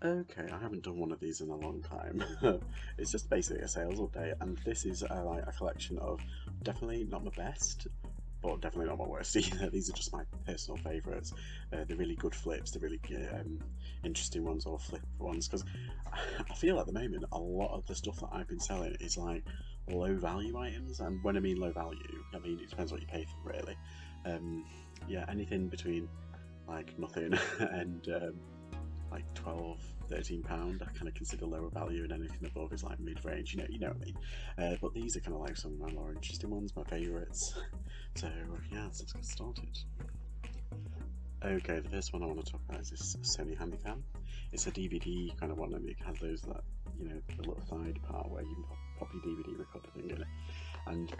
Okay, I haven't done one of these in a long time. It's just basically a sales update, and this is like a collection of definitely not my best, but definitely not my worst either. These are just my personal favourites. The really good flips, the really interesting ones, or flip ones, because I feel at the moment a lot of the stuff that I've been selling is like low value items, and when I mean low value, I mean it depends what you pay for, really. Yeah, anything between like nothing and like 12, £13 I kind of consider lower value, and anything above is like mid-range, you know what I mean. But these are kind of like some of my more interesting ones, my favourites. So yeah, let's get started. Okay, the first one I want to talk about is this Sony Handycam. It's a DVD kind of one, and it has those, that, you know, the little side part where you can pop your DVD recorder thing in it. And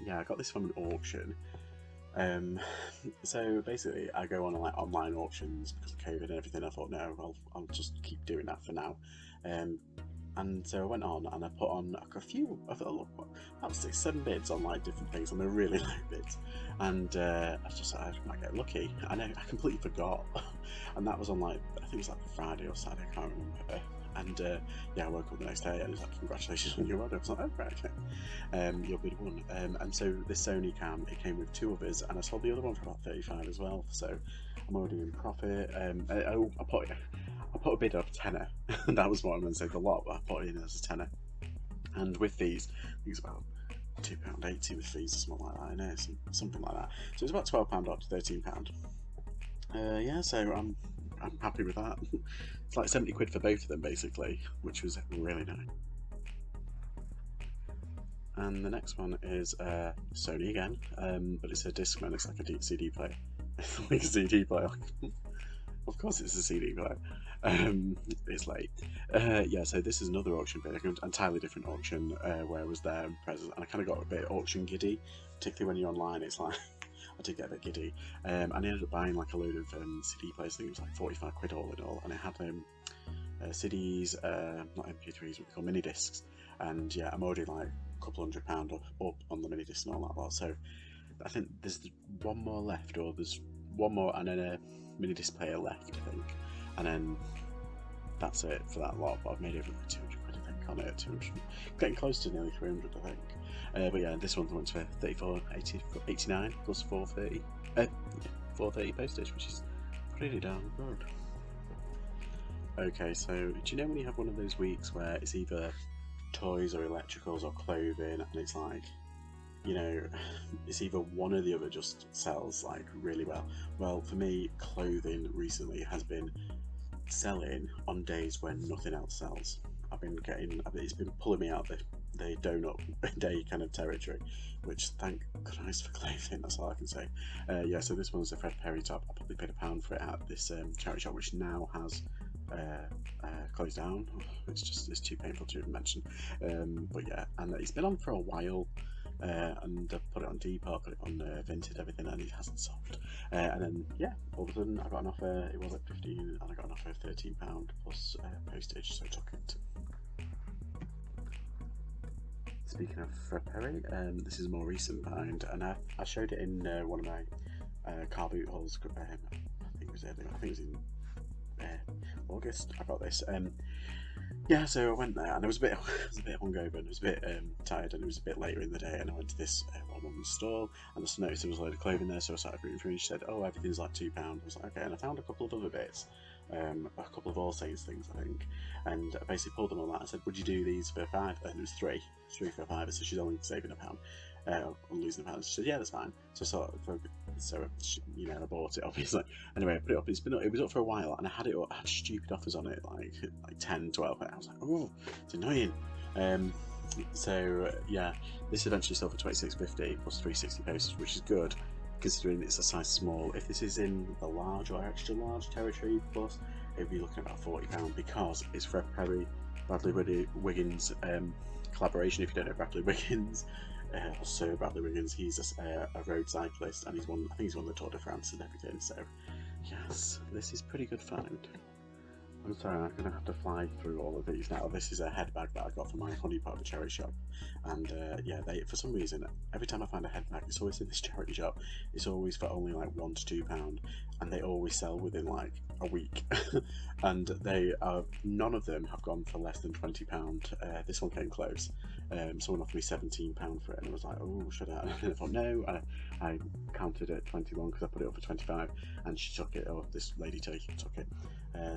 yeah, I got this from an auction. So basically, I go on like online auctions because of COVID and everything. I thought, no, I'll just keep doing that for now. And so I went on and I put on a few, about 6-7 bids on like different things, and they're really low bids. And I just thought I might get lucky. And I completely forgot. And that was on like, I think it was like Friday or Saturday, I can't remember. And yeah, I woke up the next day and it was like, congratulations on your order. I was like, oh, right, okay. Your bid won. And so this Sony cam, it came with 2 others, and I sold the other one for about 35 as well. So I'm already in profit. I put a bid of tenner. That was what I'm going to say, the lot, but I put it in as a tenner. And with these, I think it's about £2.80 with fees or something like that, I know, something like that. So it's about £12 up to £13. Yeah, so I'm happy with that. It's like 70 quid for both of them basically, which was really nice. And the next one is Sony again, but it's a Discman. It's like a CD player. Like a CD player. Of course it's a CD player. It's late. Yeah, so this is another auction bid, an entirely different auction where I was there present, and I kind of got a bit auction giddy, particularly when you're online. It's like, I did get a bit giddy. And I ended up buying like a load of CD players. I think it was like 45 quid all in all, and it had CDs, not MP3s, what they call mini discs. And yeah, I'm already like a couple £100 up on the mini disc and all that lot. So I think there's one more left, or there's one more and then a mini disc player left, I think. And then that's it for that lot. But I've made over 200 quid, I think, on it. 200, getting close to nearly 300, I think. But yeah, this one went for 34.89 plus 4.30. 4.30 postage, which is pretty damn good. Okay, so do you know when you have one of those weeks where it's either toys or electricals or clothing, and it's like, you know, it's either one or the other just sells like really well. Well, for me, clothing recently has been selling on days when nothing else sells. It's been pulling me out the donut day kind of territory, which thank Christ for clothing, that's all I can say. Yeah, so this one's a Fred Perry top. I probably paid £1 for it at this charity shop, which now has closed down. It's too painful to even mention. But yeah, and it's been on for a while. And I put it on Depop, put it on Vinted, everything, and it hasn't sold. And then yeah, all of a sudden I got an offer. It was at 15, and I got an offer of £13 plus postage, so I took it. Speaking of Fred Perry, this is a more recent find, and I showed it in one of my car boot hauls. I think it was earlier. I think it was in August. I got this. Yeah, so I went there, and I was a bit hungover, and I was a bit tired, and it was a bit later in the day, and I went to this one woman's stall, and I just noticed there was a load of clothing there, so I started reading through, and she said, oh, everything's like £2. I was like, okay, and I found a couple of other bits, a couple of All Saints things, I think, and I basically pulled them on that. I said, would you do these for £5? And it was three for £5, so she's only saving £1. On losing £1. She said, yeah, that's fine. So you know, I bought it, obviously. Anyway, I put it up. It was up for a while, and I had stupid offers on it, like 10, 12. I was like, oh, it's annoying. So yeah, this eventually sold for £26.50 plus 360 postage, which is good considering it's a size small. If this is in the large or extra large territory plus, it'd be looking at about £40 because it's Fred Perry, Bradley Wiggins collaboration. If you don't know Bradley Wiggins, or Sir Bradley Wiggins, he's a road cyclist, and I think he's won the Tour de France and everything. So yes, this is pretty good find. I'm sorry, I'm going to have to fly through all of these now. This is a head bag that I got from my honeypot at the charity shop, and yeah, for some reason, every time I find a head bag, it's always in this charity shop. It's always for only like £1 to £2, and they always sell within like a week, and they none of them have gone for less than £20. This one came close. Someone offered me £17 for it, and I was like, oh, should I? And I thought no. I counted at 21 because I put it up for 25, and she took it. Oh, this lady took it.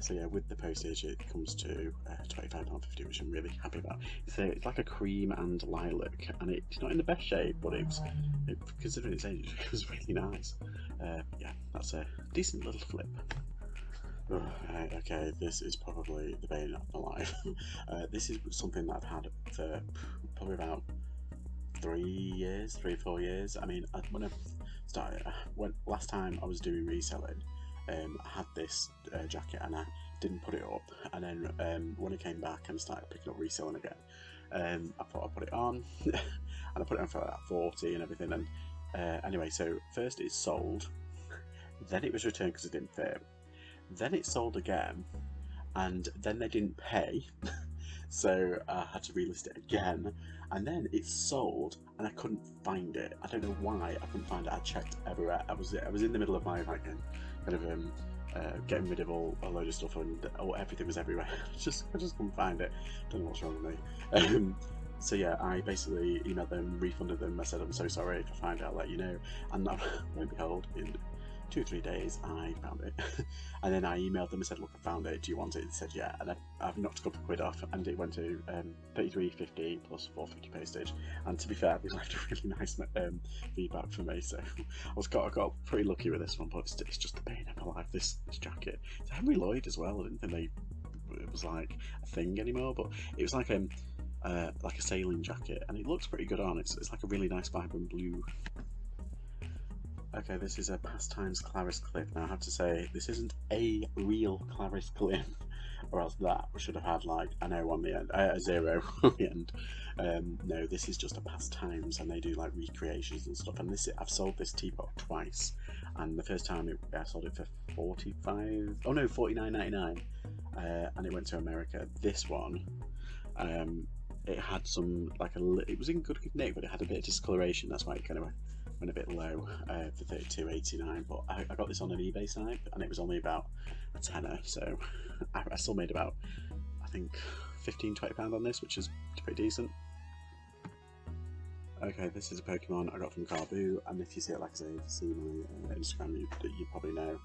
So yeah, with the postage, it comes to £25.50, which I'm really happy about. It's like a cream and lilac, and it's not in the best shape, but considering its age, it was really nice. Yeah, that's a decent little flip. Okay, this is probably the bane of my life. This is something that I've had for probably about 3 or 4 years. I mean, when I started, last time I was doing reselling, I had this jacket and I didn't put it up, and then when I came back and started picking up reselling again, I thought I'd put it on, and I put it on for like 40 and everything, and anyway, so first it sold, then it was returned because it didn't fit, then it sold again, and then they didn't pay, so I had to relist it again, and then it sold, and I couldn't find it. I don't know why I couldn't find it. I checked everywhere. I was in the middle of my kind of getting rid of a load of stuff, and everything was everywhere. I just couldn't find it. Don't know what's wrong with me. So yeah, I basically emailed them, refunded them. I said, I'm so sorry, if I find it I'll let you know. And lo and behold, in 2 or 3 days I found it. And then I emailed them and said, look, I found it, do you want it? They said yeah, and I've knocked a couple of quid off, and it went to £33.50 plus £4.50 postage. And to be fair, they left a really nice feedback for me, so I got pretty lucky with this one. But it's just the bane of my life, this jacket. It's Henry Lloyd as well. I didn't think it was like a thing anymore, but it was like a sailing jacket, and it looks pretty good on. It's like a really nice vibrant blue. Okay, this is a Pastimes Claris clip. Now I have to say, this isn't a real Claris clip, or else that should have had like an O on the end, a 0 on the end. No, this is just a Pastimes, and they do like recreations and stuff. And I've sold this teapot twice, and the first time I sold it for £49.99, and it went to America. This one, it had some it was in good nick, but it had a bit of discoloration. That's why it kind of went a bit low for £32.89. But I got this on an eBay site, and it was only about a tenner, so I still made about, I think, £15–20 on this, which is pretty decent. Okay, this is a Pokemon I got from Carbu, and if you see it, like I say, if you see my Instagram, you probably know.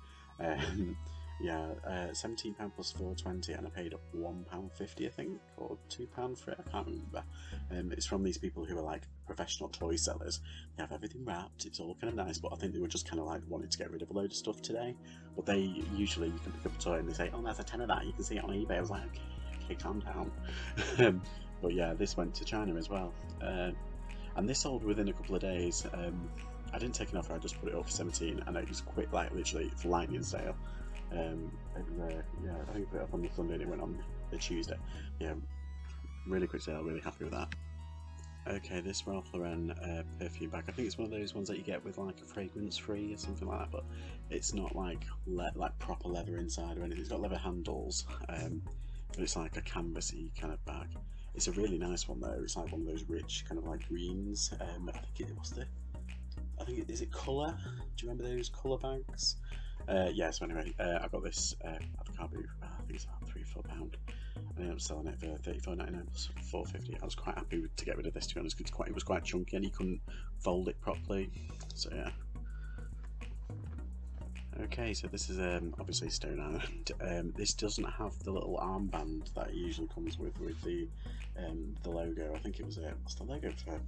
Yeah, £17 plus £4.20, and I paid £1.50, I think, or £2 for it. I can't remember. It's from these people who are like professional toy sellers. They have everything wrapped. It's all kind of nice, but I think they were just kind of like wanting to get rid of a load of stuff today. But they usually, you can pick up a toy and they say, "Oh, that's a tenner of that. You can see it on eBay." I was like, "Okay, calm down." But yeah, this went to China as well, and this sold within a couple of days. I didn't take an offer. I just put it up for 17, and it was quick, like literally, it's a lightning sale. Yeah, I think I put it up on the Sunday and it went on the Tuesday. Yeah, really quick sale, really happy with that. Okay, this Ralph Lauren perfume bag. I think it's one of those ones that you get with like a fragrance free or something like that, but it's not like proper leather inside or anything. It's got leather handles, but it's like a canvasy kind of bag. It's a really nice one though. It's like one of those rich kind of like greens. Is it colour? Do you remember those colour bags? Yeah, so anyway, I got this at the Carbu, I think it's about £3–4. I ended up selling it for £34.99 plus £4.50. I was quite happy to get rid of this, to be honest, because it was quite chunky and you couldn't fold it properly, so yeah. Okay, so this is obviously Stone Island. This doesn't have the little armband that it usually comes with the logo. I think it was what's the logo for?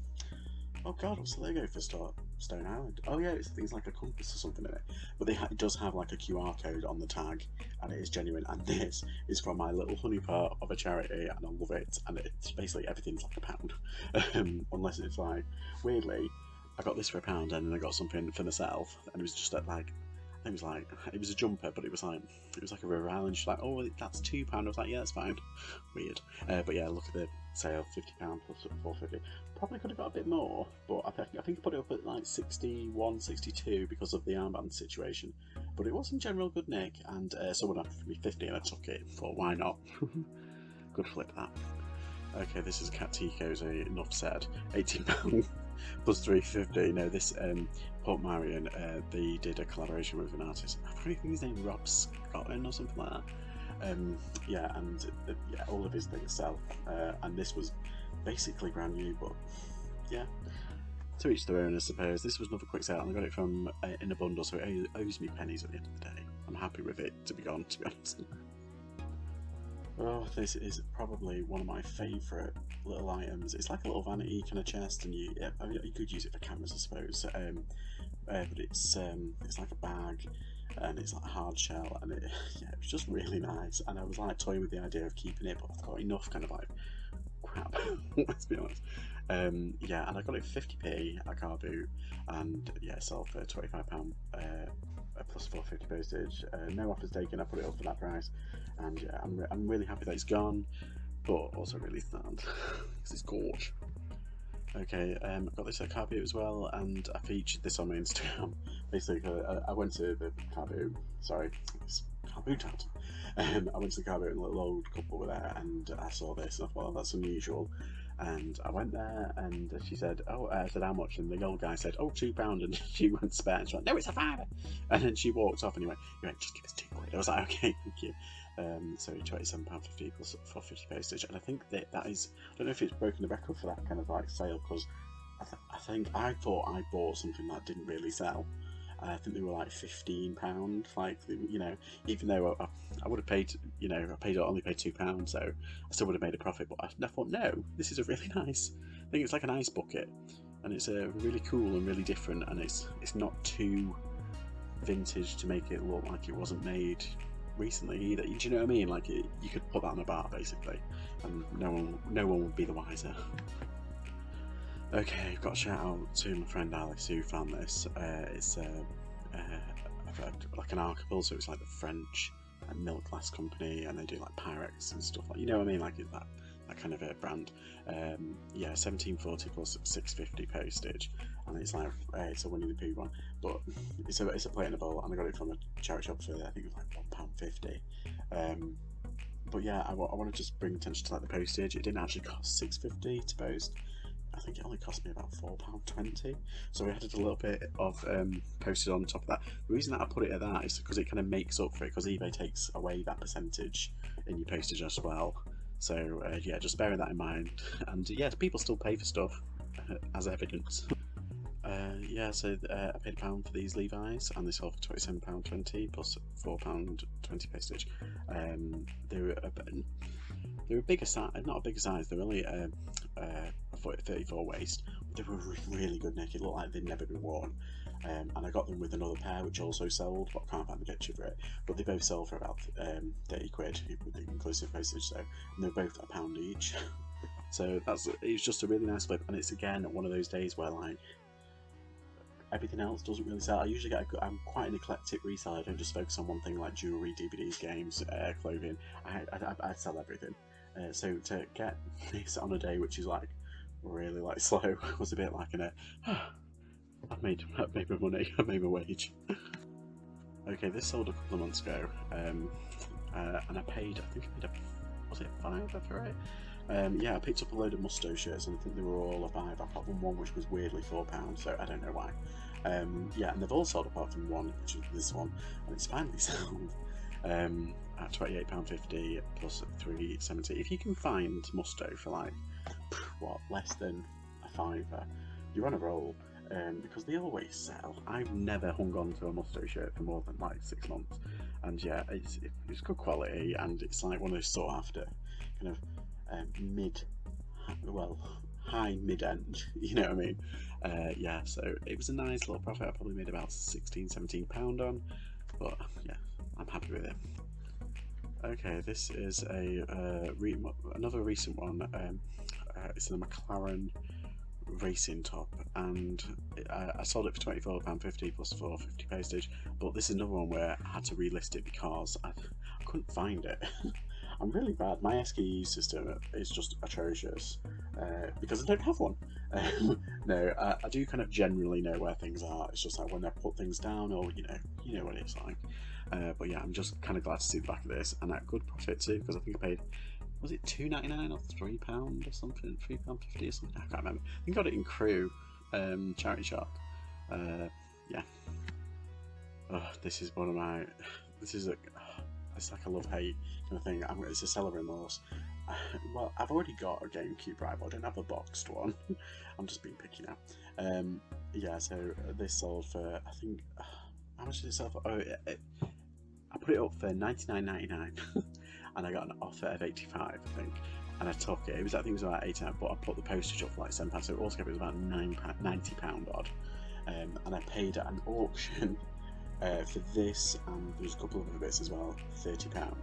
Oh god, what's the logo for Stone Island? Oh yeah, it's things like a compass or something in it. But it does have like a QR code on the tag, and it is genuine. And this is from my little honey pot of a charity, and I love it. And it's basically everything's like £1, unless it's like, weirdly, I got this for £1, and then I got something for myself, and it was just at like, I think it was a jumper, but it was like a River Island. She's like, oh, that's £2. I was like, yeah, that's fine. Weird. But yeah, look at the sale, £50 plus £4.50. Probably could have got a bit more, but I think I put it up at like 61, 62 because of the armband situation. But it was in general good nick, and someone offered me 50 and I took it. Thought, why not? Good flip that. Okay, this is Cat Tico's, enough said. £18. plus 350. No, this Port Marion, they did a collaboration with an artist. I think his name Rob Scotland or something like that. Yeah, and yeah, all of his things sell, and this was basically brand new, but yeah, to each their own, I suppose. This was another quick sale, and I got it from in a bundle, so it owes me pennies at the end of the day. I'm happy with it, to be honest. Oh, this is probably one of my favourite little items. It's like a little vanity kind of chest, and you could use it for cameras, I suppose. But it's like a bag, and it's like a hard shell, and it was just really nice. And I was like toying with the idea of keeping it, but I've got enough kind of like crap. Let's be honest. Yeah, and I got it for 50p at car boot, and yeah, sold for £25 plus 450 postage. No offers taken. I put it up for that price, and yeah, I'm really happy that it's gone, but also really sad because it's gorge. Okay, I got this at car boot as well, and I featured this on my Instagram. Basically, I went to the car boot. Sorry, it's car boot out. I went to the car boot and a little old couple were there, and I saw this and I thought, oh, that's unusual. And I went there, and she said, "Oh," I said, "How much?" And the old guy said, "Oh, £2." And she went spare, and she went, "No, it's a £5." And then she walked off, and he went, "Just give us £2." I was like, "Okay, thank you." So £27.50 plus 450 postage, and I think that is, I don't know if it's broken the record for that kind of like sale, because I thought I bought something that didn't really sell. I think they were like £15, like, you know, even though I would have paid, you know, only paid £2, so I still would have made a profit. But I thought, no, this is a really nice. I think it's like an ice bucket, and it's really cool and really different, and it's not too vintage to make it look like it wasn't made recently either. Do you know what I mean? Like you could put that on a bar basically, and no one would be the wiser. Okay, got a shout out to my friend Alex who found this. It's like an Articulation, so it's like the French milk glass company, and they do like Pyrex and stuff like, you know what I mean, like that kind of a brand. Yeah, 1740 plus 650 postage, and it's like it's a Winnie the Pooh one, but it's a plate in a bowl, and I got it from a charity shop for, I think it was like £1.50. But yeah, I want to just bring attention to like the postage. It didn't actually cost £6.50 to post. I think it only cost me about £4.20, so we added a little bit of postage on top of that. The reason that I put it at that is because it kind of makes up for it, because eBay takes away that percentage in your postage as well. So yeah, just bearing that in mind. And yes, people still pay for stuff, as evidence. Yeah, so I paid £1 for these Levi's, and they sold for £27.20 plus £4.20 postage. They're a bigger size, not a bigger size. They're only a 34 waist. But they were really good nick. It looked like they'd never been worn. And I got them with another pair which also sold, but I can't find the picture for it. But they both sold for about 30 quid with the inclusive postage. So, and they're both £1 each. So it's just a really nice flip, and it's again one of those days where like everything else doesn't really sell. I usually I'm quite an eclectic reseller. I don't just focus on one thing like jewellery, DVDs, games, clothing. I sell everything. So to get this on a day which is like really like slow was a bit like I've made my money, I've made my wage. Okay, this sold a couple of months ago, and I paid, I think I paid was it £5 for it? Yeah, I picked up a load of Musto shirts, and I think they were all a £5. I got them one which was weirdly £4, so I don't know why. Yeah, and they've all sold apart from one, which is this one, and it's finally sold at £28.50 plus £3.70. If you can find Musto for like what, less than a £5, you're on a roll. Because they always sell. I've never hung on to a Musto shirt for more than like 6 months, and yeah, it's good quality, and it's like one of those sought after kind of high mid-end, you know what I mean? Yeah, so it was a nice little profit. I probably made about £16-17 on, but yeah, I'm happy with it. Okay, this is another recent one. It's a McLaren racing top, and I sold it for £24.50 plus £4.50 postage, but this is another one where I had to relist it because I couldn't find it. I'm really bad. My SKU system is just atrocious because I don't have one. No, I do kind of generally know where things are. It's just like when I put things down, or you know what it's like. But yeah, I'm just kind of glad to see the back of this, and at good profit too, because I think I paid, was it £2.99 or £3 or something, £3.50 or something? I can't remember. I think I got it in Crew charity shop. Yeah. Oh, this is one of my. This is it's like a love-hate kind of thing. It's a seller remorse. Well, I've already got a GameCube rival. I don't have a boxed one. I'm just being picky now. Yeah, so this sold for, I think, how much did it sell for? Oh, I put it up for $99.99 and I got an offer of $85, I think. And I took it. I think it was about $89, but I put the postage up for like £7. So altogether it was about £90 odd. And I paid at an auction for this, and there's a couple of other bits as well, £30.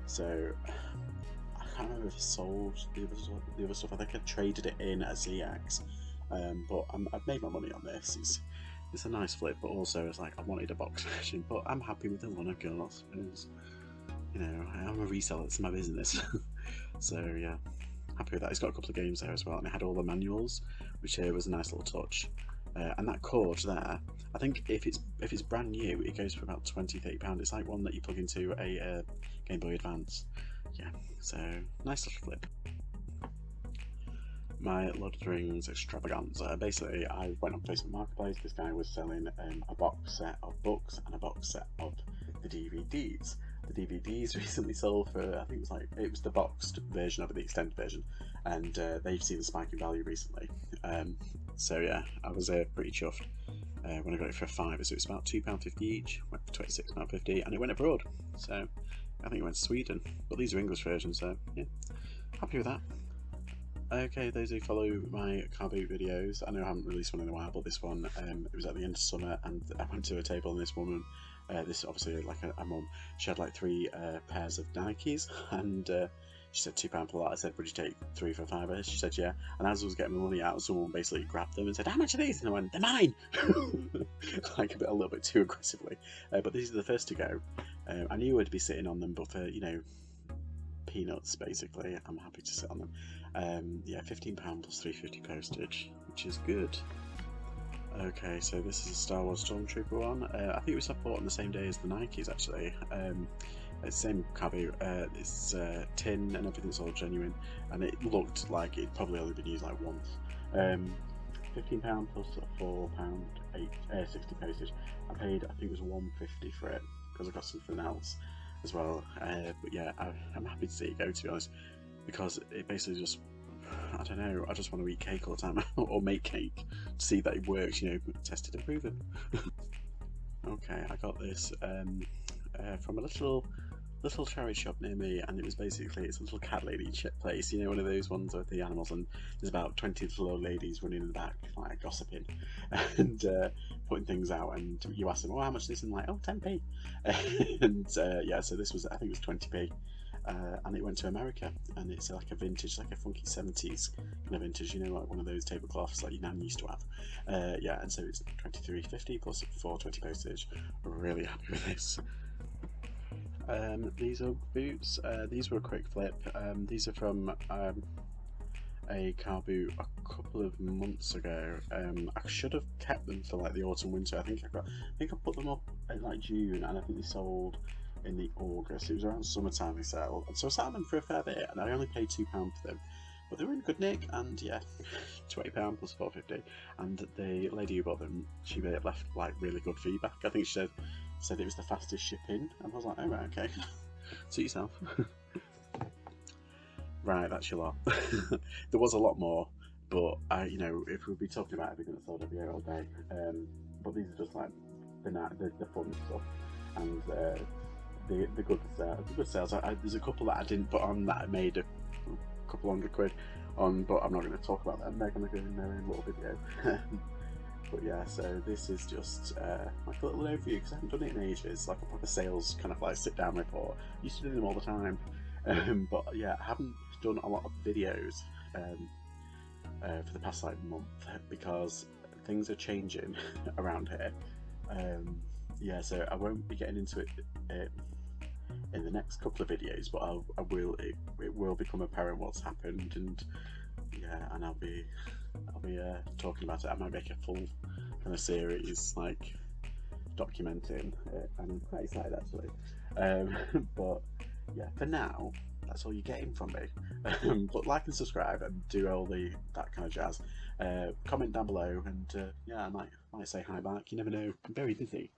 So I can't remember if I sold the other stuff. I think I traded it in at ZX, but I've made my money on this. It's a nice flip, but also it's like I wanted a box version, but I'm happy with the one I've got, I suppose. You know, I'm a reseller, it's my business. So yeah, happy with that. It's got a couple of games there as well, and it had all the manuals, which was a nice little touch. And that cord there, I think if it's brand new, it goes for about £20–30. It's like one that you plug into a Game Boy Advance. Yeah, so nice little flip. My Lord of the Rings extravaganza. Basically, I went on Facebook Marketplace. This guy was selling a box set of books and a box set of the DVDs. The DVDs recently sold for, I think it was the boxed version of it, the extended version, and they've seen a spike in value recently. So yeah, I was pretty chuffed when I got it for £5. So it's about £2.50 each. Went for £26.50, and it went abroad. So I think it went to Sweden, but these are English versions. So yeah, happy with that. Okay, those who follow my car boot videos, I know I haven't released one in a while, but this one, it was at the end of summer, and I went to a table, and this woman, this obviously like a mum, she had like 3 pairs of Nikes, and she said £2 for that. I said, would you take 3 for £5? She said, yeah. And as I was getting my money out, someone basically grabbed them and said, how much are these? And I went, they're mine! Like a little bit too aggressively. But these are the first to go. I knew I'd be sitting on them, but for, you know, peanuts basically, I'm happy to sit on them. Yeah, £15 plus £3.50 postage, which is good. Okay, so this is a Star Wars Stormtrooper one. I think it was bought on the same day as the Nikes actually. It's the same car boot. It's tin and everything's all genuine, and it looked like it'd probably only been used like once. £15 plus £4.60 postage. I paid, I think it was £1.50 for it because I got something else as well. But yeah, I'm happy to see it go, to be honest, because it basically just, I don't know, I just want to eat cake all the time or make cake to see that it works, you know, tested and proven. Okay, I got this from a little charity shop near me, and it was basically, it's a little cat lady place, you know, one of those ones with the animals, and there's about 20 little old ladies running in the back, like gossiping and putting things out, and you ask them, oh, how much is this, and like, oh, 10p. And yeah, so this was, I think it was 20p. And it went to America, and it's like a vintage, like a funky 70s kind of vintage, you know, like one of those tablecloths like your nan used to have. Yeah, and so it's $23.50 plus $4.20 postage. Really happy with this. These are boots. These were a quick flip. These are from a car boot a couple of months ago. I should have kept them for like the autumn winter. I think I put them up in like June, and I think they sold in the August. It was around summertime they settled, and so I sat on them for a fair bit, and I only paid £2 for them, but they were in good nick. And yeah, £20 plus $4.50. And the lady who bought them, she left like really good feedback. I think she said it was the fastest shipping, and I was like, oh right, okay. Suit yourself. Right, that's your lot. There was a lot more, but you know, if we'd be talking about everything that's sold every year all day, but these are just like the fun stuff, and the good sales. There's a couple that I didn't put on that I made a couple £100 on, but I'm not going to talk about them. They're going to go in their own little video. But yeah, so this is just like a little overview, because I haven't done it in ages, like a proper sales kind of like sit down report. I used to do them all the time, but yeah, I haven't done a lot of videos for the past like month, because things are changing around here. Yeah, so I won't be getting into it in the next couple of videos, but it will become apparent what's happened, and yeah, and I'll be talking about it. I might make a full kind of series like documenting it. I'm quite excited actually. But yeah, for now that's all you're getting from me. But like and subscribe and do all that kind of jazz. Comment down below, and yeah, I might say hi back. You never know. I'm very busy.